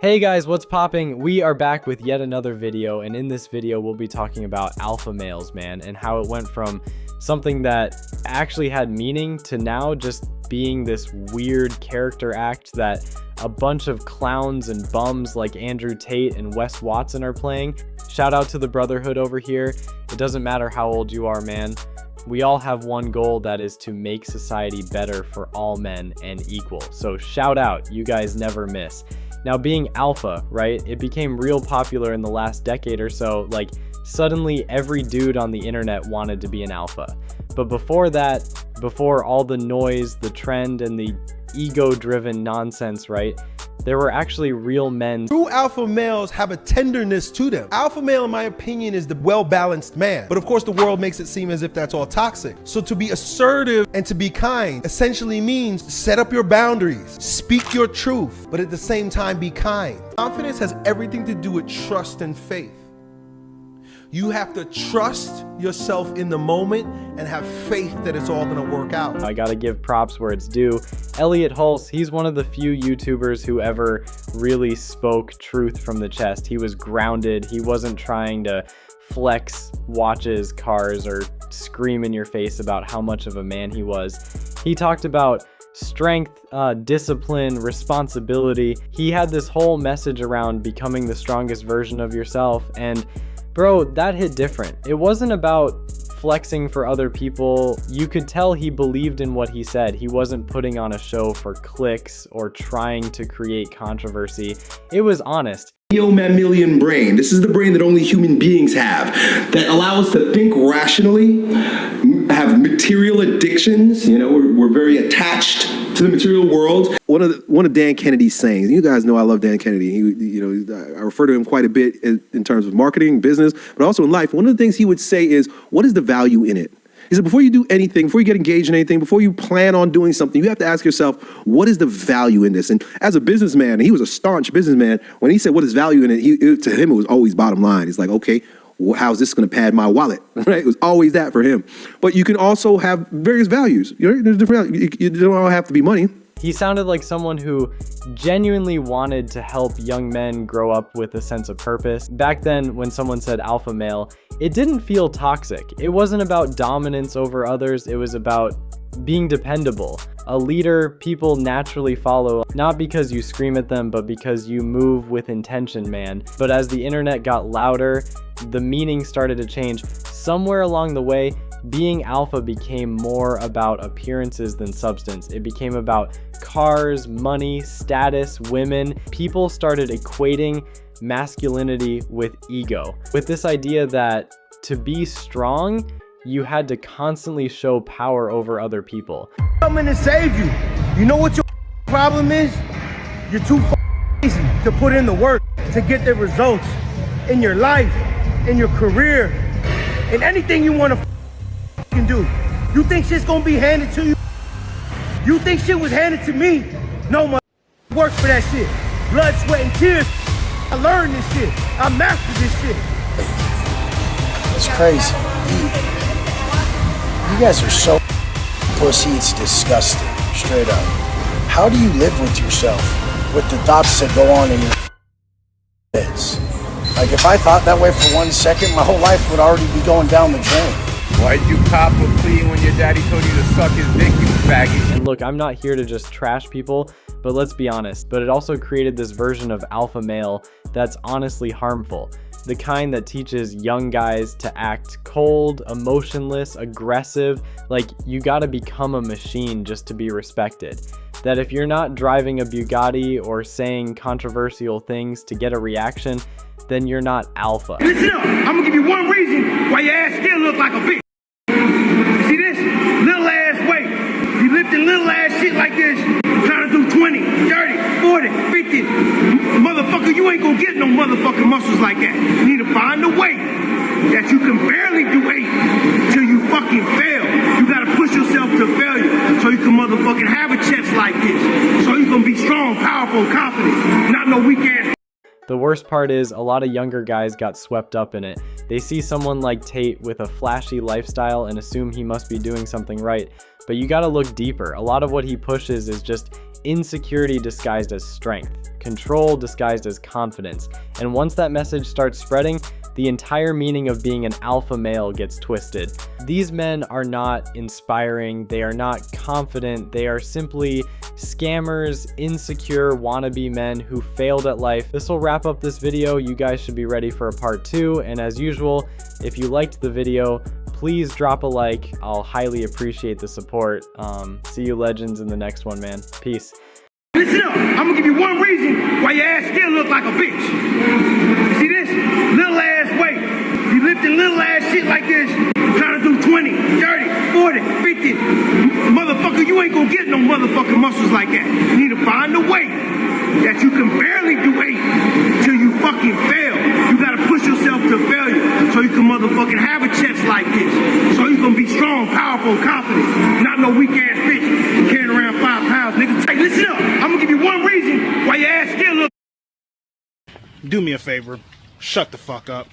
Hey guys, what's popping? We are back with yet another video, and in this video we'll be talking about alpha males, man, and how it went from something that actually had meaning to now just being this weird character act that a bunch of clowns and bums like Andrew Tate and Wes Watson are playing. Shout out to the brotherhood over here. It doesn't matter how old you are, man. We all have one goal, that is to make society better for all men and equal. So shout out, you guys never miss. Now, being alpha, right, it became real popular in the last decade or so. Like, suddenly every dude on the internet wanted to be an alpha. But before that, before all the noise, the trend, and the ego-driven nonsense, right, there were actually real men. True alpha males have a tenderness to them. Alpha male, in my opinion, is the well-balanced man. But of course, the world makes it seem as if that's all toxic. So to be assertive and to be kind essentially means set up your boundaries, speak your truth, but at the same time be kind. Confidence has everything to do with trust and faith. You have to trust yourself in the moment and have faith that it's all gonna work out. I gotta give props where it's due. Elliot Hulse, he's one of the few YouTubers who ever really spoke truth from the chest. He was grounded. He wasn't trying to flex watches, cars, or scream in your face about how much of a man he was. He talked about strength, discipline, responsibility. He had this whole message around becoming the strongest version of yourself, and bro, that hit different. It wasn't about flexing for other people. You could tell he believed in what he said. He wasn't putting on a show for clicks or trying to create controversy. It was honest. Neo-mammalian brain. This is the brain that only human beings have, that allow us to think rationally, have material addictions. You know, we're very attached to the material world. One of Dan Kennedy's sayings, you guys know I love Dan Kennedy. I refer to him quite a bit in terms of marketing, business, but also in life. One of the things he would say is, what is the value in it? He said, before you do anything, before you get engaged in anything, before you plan on doing something, you have to ask yourself, what is the value in this? And as a businessman, he was a staunch businessman. When he said, what is value in it, to hhim, it was always bottom line. He's like, okay, well, how's this going to pad my wallet? Right? It was always that for him. But you can also have various values. There's different values. You don't all have to be money. He sounded like someone who genuinely wanted to help young men grow up with a sense of purpose. Back then, when someone said alpha male, it didn't feel toxic. It wasn't about dominance over others. It was about being dependable. A leader people naturally follow, not because you scream at them, but because you move with intention, man. But as the internet got louder, the meaning started to change. Somewhere along the way, being alpha became more about appearances than substance. It became about cars, money, status, women. People started equating masculinity with ego, with this idea that to be strong, you had to constantly show power over other people. Coming to save you. You know what your problem is? You're too lazy to put in the work to get the results in your life, in your career, in anything you want to do. You think shit's gonna be handed to you? You think shit was handed to me? No, my work for that shit. Blood, sweat, and tears. I learned this shit. I mastered this shit. It's crazy. You guys are so pussy, it's disgusting. Straight up. How do you live with yourself? With the thoughts that go on in your heads? Like, if I thought that way for 1 second, my whole life would already be going down the drain. Why'd you cop a plea when your daddy told you to suck his dick, you faggot? And look, I'm not here to just trash people, but let's be honest. But it also created this version of alpha male that's honestly harmful. The kind that teaches young guys to act cold, emotionless, aggressive. Like, you gotta become a machine just to be respected. That if you're not driving a Bugatti or saying controversial things to get a reaction, then you're not alpha. Listen up, I'm gonna give you one reason why your ass still look like a bitch. You see this? Little ass weight. You lifting little ass shit like this, trying to do 20, 30, 40, 50. Motherfucker, you ain't gonna get no motherfucking muscles like that. You need to find a way that you can barely do 8 till you fucking fail. You gotta push yourself to failure so you can motherfucking have a chest like this. So you can be strong, powerful, and confident. Not no weak ass. The worst part is a lot of younger guys got swept up in it. They see someone like Tate with a flashy lifestyle and assume he must be doing something right. But you gotta look deeper. A lot of what he pushes is just insecurity disguised as strength, control disguised as confidence. And once that message starts spreading, the entire meaning of being an alpha male gets twisted. These men are not inspiring, they are not confident, they are simply scammers, insecure, wannabe men who failed at life. This will wrap up this video. You guys should be ready for a part 2, and as usual, if you liked the video, please drop a like. I'll highly appreciate the support. See you legends in the next one, man. Peace. Listen up, I'm gonna give you one reason why your ass still look like a bitch. You see this? Little ass weight. You lifting little ass shit like this, trying to do 20, 30, 40, 50. Motherfucker, you ain't gonna get no motherfucking muscles like that. You need to find a way that you can barely do 8 till you fucking fail. You gotta push yourself to failure so you can motherfucking have a chest like this. So you can be strong, powerful, confident. Not no weak ass bitch carrying around 5 pounds, nigga. Hey, listen up. I'm gonna give you one reason why your ass still look. Do me a favor. Shut the fuck up.